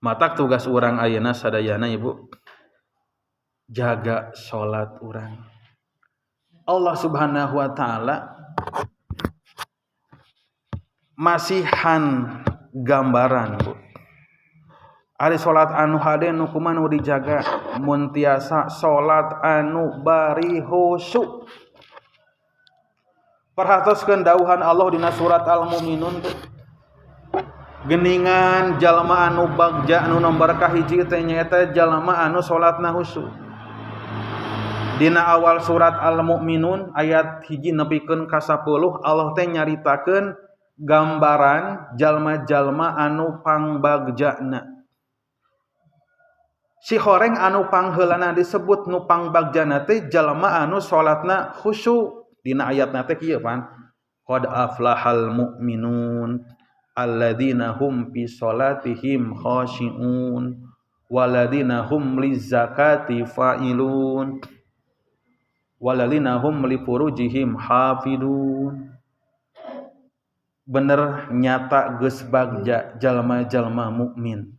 Matak tugas urang ayeuna sadayana Ibu, jaga salat urang. Allah Subhanahu wa taala masihan gambaran Bu. Ari salat anu hade nu kumaha nu dijaga mun tiasa salat anu bari khusyuk. Perhatoskeun dawuhan Allah dina surat Al-Mu'minun teh. Geningan jalma anu bagja anu nomor kahiji teh nyaeta jalma anu salatna khusyuk. Dina awal surat Al-Mu'minun ayat 1 nepikeun ka 10 Allah teh nyaritakeun gambaran jalma-jalma anu pangbagjana. Si horeng anu pangheulana disebut nu pangbagjana teh jalma anu salatna khusyuk. Dina ayatna teh kieu pan qad aflahal mu'minun alladzina hum fi sholatihim khashi'un walladzina hum lizakati fa'ilun walladzina hum li furujihim hafidun. Bener nyata geus bagja jalma-jalma mukmin.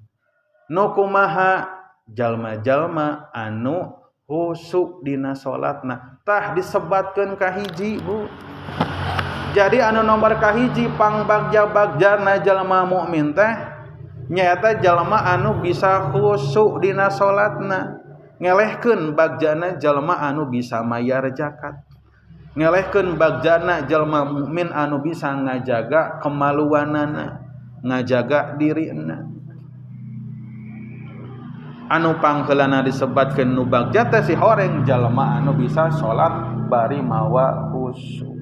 Nu kumaha jalma-jalma anu khusyuk dina salatna. Tah disebatkeun ka hiji Bu. Jadi anu nomor kahiji pangbagja-bagjana jalma mukmin teh nyaeta jalma anu bisa khusyuk dina salatna. Ngelehkeun bagjana jalma anu bisa mayar zakat. Ngelehkeun bagjana jalma mukmin anu bisa ngajaga kemaluanana, ngajaga dirina. Anu pangheulana disebatkeun nu bagja teh si horeng jalma anu bisa salat bari mawa khusyuk.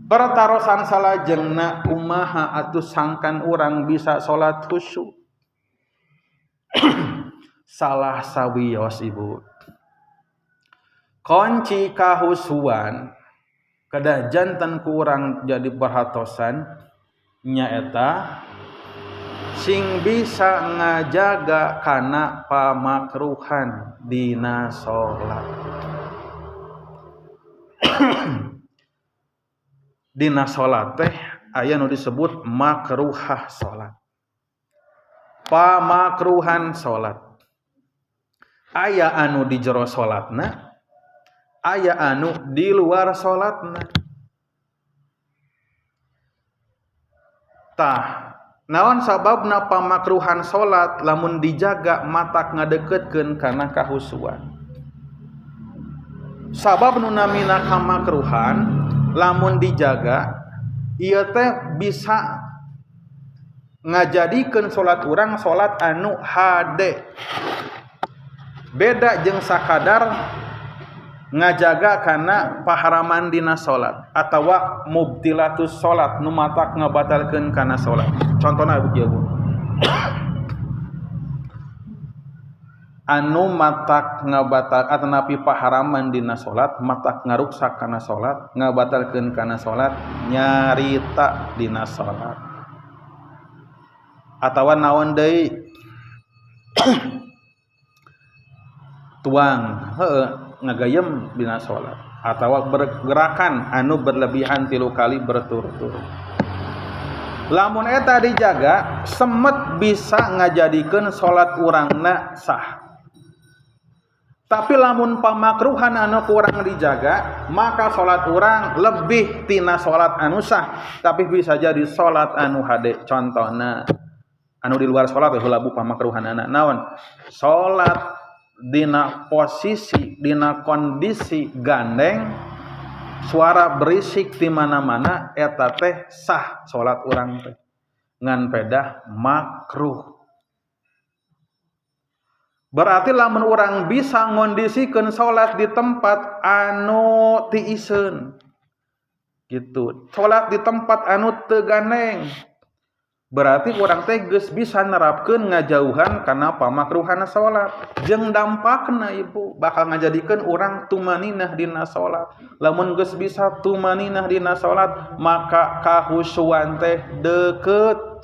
Pertarosan salajengna kumaha atuh sangkan urang bisa salat khusyuk. Salah sawios Ibu. Kunci kahusuan kedah janten ku urang jadi perhatosan nyaeta sing bisa ngajaga kana pamakruhan dina salat. Dina salat teh aya nu disebut makruhah salat. Pamakruhan salat. Aya anu di jero salatna, aya anu di luar salatna. Tah, naon sababna pamakruhan salat lamun dijaga matak ngadeukeutkeun kana kahusuan. Sabab nu namina kamakruhan lamun dijaga ieu teh bisa ngajadikeun salat urang salat anu hade. Beda jeung sakadar ngajaga kana paharaman dina salat atawa mubtilatus salat nu matak ngabatalkeun kana salat. Contona kieu Bu. Anu matak ngabatal atanapi paharaman dina salat matak ngaruksak kana salat ngabatalkeun kana salat nyarita dina salat atawa naon deui tuang ngagayem dina salat atawa bergerakan anu berlebihan 3 kali berturut-turut. Lamun eta dijaga semet bisa ngajadikeun salat urangna sah. Tapi lamun pamakruhan anu kurang dijaga, maka salat urang lebih tina salat anu sah, tapi bisa jadi salat anu hade. Contona anu di luar salat heula Bu pamakruhanana naon? Salat dina posisi dina kondisi gandeng suara berisik di mana-mana eta teh sah salat urang teh ngan pedah makruh. Berarti lamun urang bisa ngondisikeun salat di tempat anu tiiseun gitu, salat di tempat anu teu ganeng, berarti urang teh geus bisa nerapkeun ngajauhan kana pamakruhan salat. Jeung dampakna ibu bakal ngajadikeun urang tumaninah dina salat. Lamun geus bisa tumaninah dina salat, maka kahusyuan teh deukeut.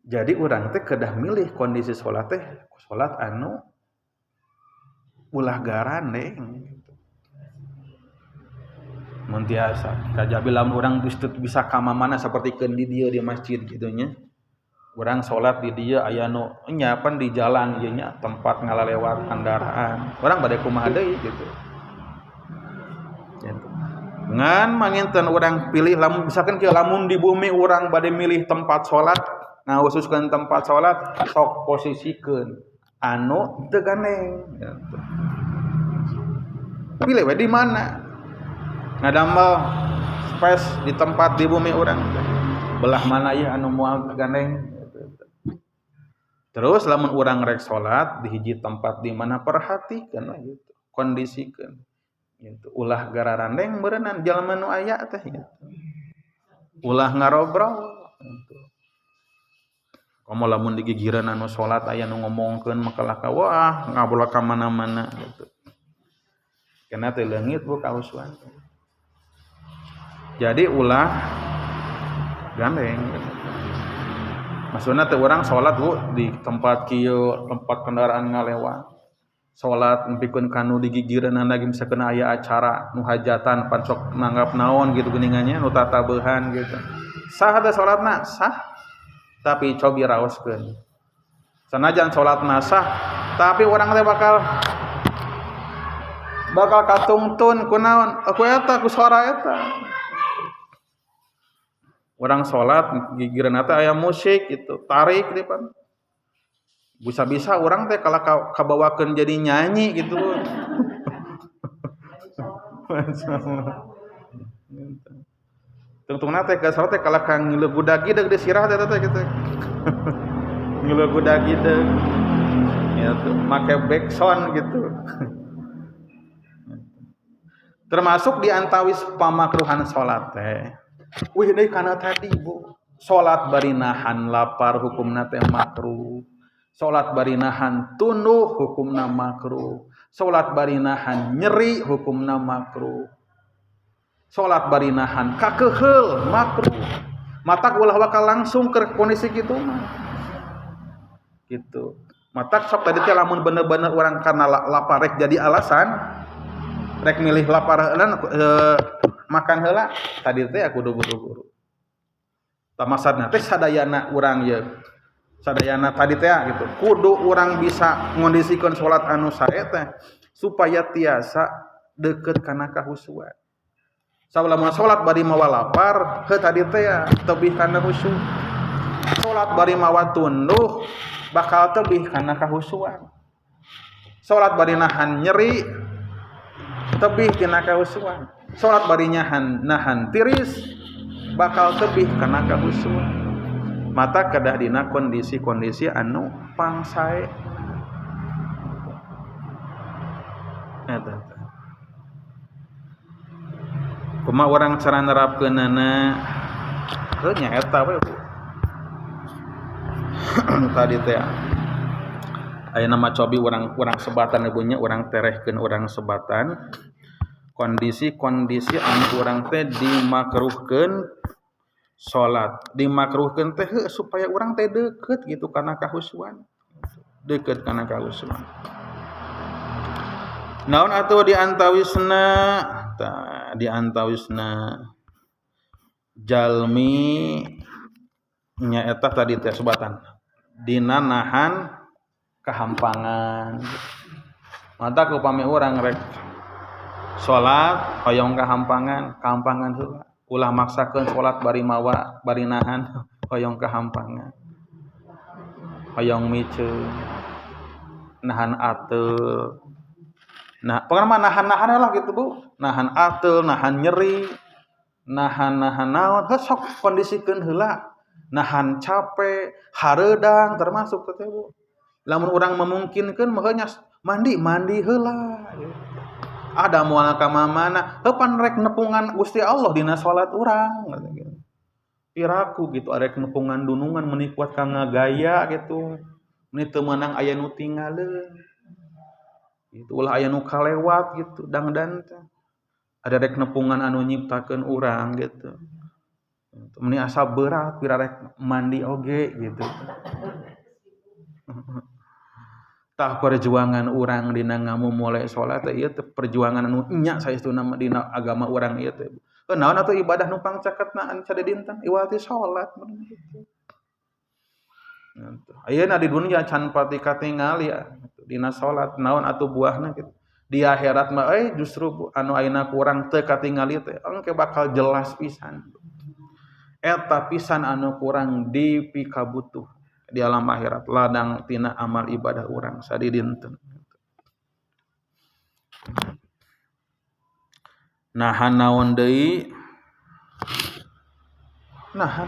Jadi urang teh kedah milih kondisi salat teh salat anu ulah garandeng. Mun tiasa kajabi lamun urang bisa ka mana sapertikeun di dieu di masjid kitu nya. Urang salat di dieu aya nu nyapan di jalan ieu nya tempat ngalalewat kendaraan. Urang bade kumaha deui gitu. Gitu. Ngan manginten urang pilih lamun misalkan kieu lamun di bumi urang bade milih tempat salat, khususkeun tempat salat sok posisikeun anu teu ganeng gitu. Pilih we di mana? Ngadambel space di tempat di bumi urang belah mana ya anu moal gandeng. Terus lamun urang rek salat di hiji tempat di mana perhatikeun gitu, kondisikeun gitu. Ulah gararandeng beureunan jalma nu aya teh gitu. Ulah ngarobrol gitu. Komo lamun di gigireun anu salat aya nu ngomongkeun makalah ka wah ngabola ka mana-mana gitu. Kenna teh leungit bu kausuan. Jadi ulah gandeng. Maksudna teh urang salat Bu di tempat kieu, tempat kendaraan ngalewat. Salat nepikeun kanu di gigireunna lagi misalkeun aya acara nu hajatan pan sok nanggap naon gitu geuningannya nu tatabeuhan gitu. Sah teh salatna? Sah. Tapi cobi raoskeun. Sanajan salatna sah, tapi urang teh bakal katungtun kunaon? Aku eta ku suara eta. Orang salat gigireunna teh aya musik gitu, tarik depan. Bisa-bisa orang teh kalau kabawakeun jadi nyanyi gitu. Tungtungna teh geus salat teh kalau ka ngileugudagi deug di sirah teh gitu. Ngileugudagi deug. Ya tuh, make backsound gitu. Termasuk di antawis pamakruhan salat teh. Wih deui kana tadi Bu. Salat bari nahan lapar hukumna teh makruh. Salat bari nahan tunduh hukumna makruh. Salat bari nahan nyeri hukumna makruh. Salat bari nahan kakeheul makruh. Matak ulah bakal langsung ke kondisi kitu mah. Gitu. Matak sok tadi teh lamun bener-bener urang karena lapar rek jadi alasan rek milih lapar makan heula tadi teh aku buru-buru. Tamasadna teh sadayana urang ye. Sadayana tadi teh gitu. Kudu urang bisa ngondisikeun salat anu saeta supaya tiasa deukeut kana kahusuan. Sabalamun salat bari mawa lapar, heuh tadi teh tebih kana khusyuk. Salat bari mawa tunduh bakal tebih kana kahusuan. Salat bari nahan nyeri tebih kana kahusuan. Salat bari nahan tiris bakal tebih kana kahusuan. Mata kedah dina kondisi-kondisi anu pangsae. Eta. Kumaha urang cara nerapkeunana? Heuh nya eta we Bu. Tadi teh aya nama cobi urang sebatan ibunya urang terehkeun urang sebatan. Kondisi-kondisi anu urang teh dimakruhkeun salat. Dimakruhkeun teh supaya urang teh deukeut gitu kana kahusuan. Deukeut kana kahusuan. Naon atuh diantawisna? Tah diantawisna jalmi nya eta tadi teh sebatan. Dina nahan kahampangan. Mata upami urang rek salat hoyong kahampangan heula. Ulah maksakeun salat bari mawa bari nahan hoyong kahampangan. Hoyong miceu nahan ateu Nah, pengalaman nahan-nahan lah gitu Bu. Nahan atel, nahan nyeri, nahan naon, sok kondisikeun heula. Nahan capek, hareudang termasuk teh Bu. Lamun urang memungkinkeun mah mandi heula. Ada moal ka mamana, heupan rek nepungan Gusti Allah dina salat urang gitu. Piraku gitu arek nepungan dunungan meuni kuat ka ngagaya gitu. Meuni teu meunang aya nu tinggalin. Itu ulah aya nu kalewat gitu dangdan teh. Ada rek nepungan anu nyiptakeun urang gitu. Meuni asa berat pira rek mandi oge gitu. Tah perjuangan urang dina ngamumule salat teh ieu teh perjuangan anu nya saestuna dina agama urang ieu teh. Naon atuh ibadah nu pangcaketna anu sada dinten iwati salat gitu. Ayeuna di dunia can pati katingali dina salat naon atuh buahna gitu. Di akhirat mah justru anu ayeuna kurang teu katingali teh engke bakal jelas pisan. Eta pisan anu kurang dipikabutuh di alam akhirat ladang tina amal ibadah urang sadi dinten. Nahan naon deui? Nahan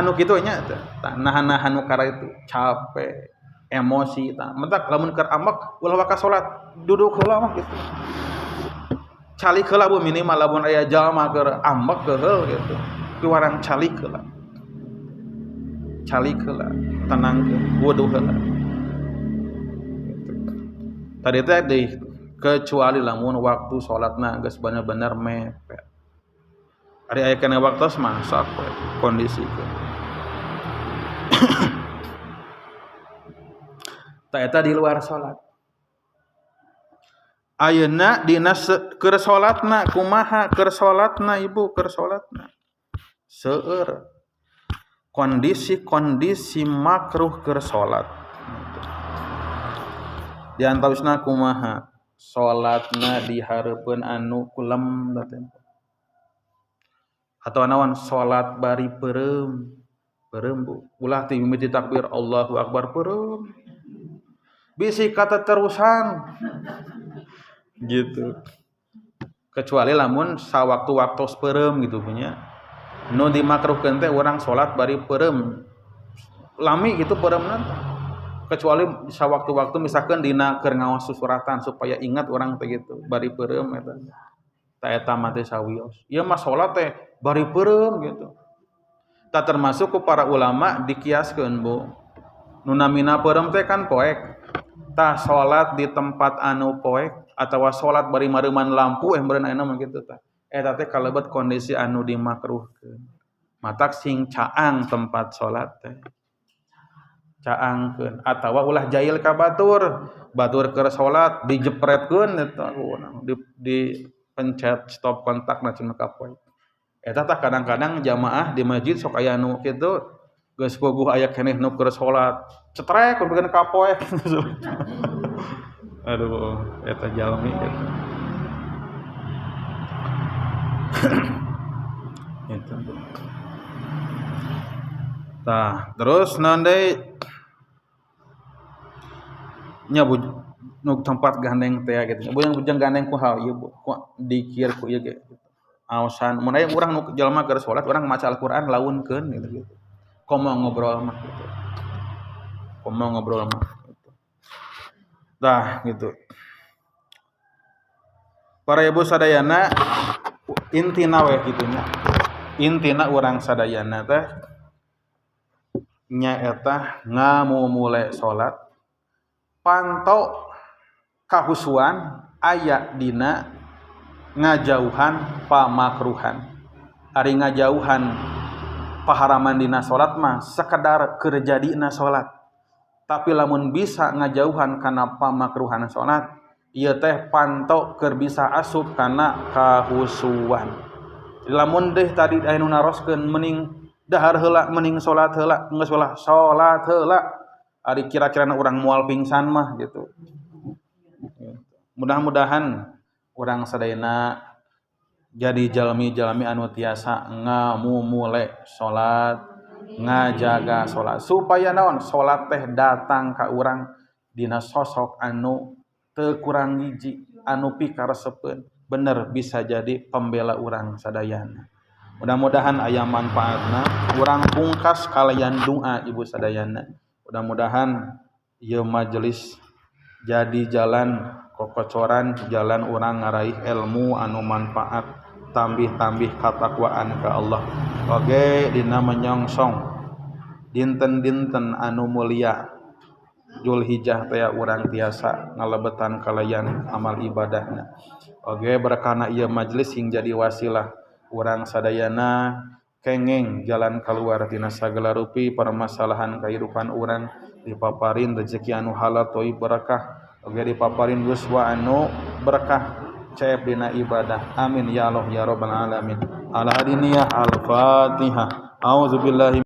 nu kitu nya teh. Nahan nu kara itu capek, emosi tah. Mentak lamun keur ambek ulah waka salat, duduk heula mah gitu. Calik heula Bu minimal lamun aya jalma keur ambek geul gitu. Ki warang calik heula. Calik heula, tenangkeun, wudu heula. Tadi teh deui kecuali lamun waktu salatna geus bener-bener mepet. Ari aya kana waktos mah sok kondisikeun. Ta eta di luar salat. Ayeuna dina keur salatna kumaha keur salatna Ibu keur salatna. Seueur kondisi-kondisi makruh keur salat. Di antawisna kumaha? Salatna dihareupeun anu kulem teh. Atau naon salat bari peureum Bu. Ulah ti mimiti takbir Allahu Akbar peureum. Bisi kata terusan. Gitu. Kecuali lamun sawaktu-waktos peureum gitu punya. Nu dimakruhkeun teh urang salat bari peureum. Lami gitu peureumna. Kecuali sawaktu-waktu misalkan dina keur ngaos susuratan supaya ingat urang teh gitu bari peureum eta. Ta eta mah teh sawios. Ieu mah salat teh bari peureum gitu. Tak termasuk ku para ulama dikiaskeun Bu. Nu namina peureum teh kan poek. Tah salat di tempat anu poek atawa salat bari mareuman lampu meureun ayeuna mah kitu tah. Eta teh kalebet kondisi anu dimakruhkeun. Matak sing caang tempat salat teh. Caangkeun atawa ulah jahil ka batur keur salat dijepretkeun eta di pencet stop kontakna cenah ka poe. Eta tah kadang-kadang jamaah di masjid sok aya nu kitu geus puguh aya keneh nu keur salat cetrek pikeun ka poe. Aduh eta jalmi eta. Itu. Tah, terus naon deui? Nya nu tempat gandeng teh gitu. Yang bujang gandeng ku hal ieu Bu. Ku dikir ku ieu ge. Aosan mun aya urang nu jalma keur salat urang maca Al-Qur'an launkeun gitu. Komo ngobrol mah gitu. Komo ngobrol mah gitu. Tah gitu. Para ibu sadayana intina we kitu nya. Intina urang sadayana teh nyaeta ngamumule salat pantau kahusuan aya dina ngajauhan pamakruhan. Ari ngajauhan paharaman dina salat mah sekedar keur jadina salat. Tapi lamun bisa ngajauhan kana pamakruhan salat, ieu teh pantau keur bisa asup kana kahusuan. Lamun deui tadi aya nu naroskeun mending dahar heula mending salat heula, geus ulah salat heula. Ari kira-kirana urang moal pingsan mah gitu. Mudah-mudahan urang sadayana jadi jalmi-jalmi anu tiasa ngamumule salat, ngajaga salat supaya naon salat teh datang ka urang dina sosok anu teu kurang hiji anu pikaresepeun bener bisa jadi pembela urang sadayana. Mudah-mudahan aya manfaatna urang pungkas kalayan doa ibu sadayana. Mudah-mudahan ieu majelis jadi jalan kokocoran jalan urang ngaraih ilmu anu manfaat tambih-tambih katakwaan ka Allah. Oge dina menyongsong dinten-dinten anu mulia Zulhijjah teh urang tiasa ngalebetan kalayan amal ibadahna. Oge berkana ieu majelis hing jadi wasilah urang sadayana kengeng jalan keluar tina sagala rupi permasalahan kehidupan urang, dipaparin rezeki anu halal thayyib berkah, oge dipaparin yuswa anu berkah ceep dina ibadah. Amin ya Allah ya rabbal alamin. Al hadiniyah al Fatihah. A'udzubillahi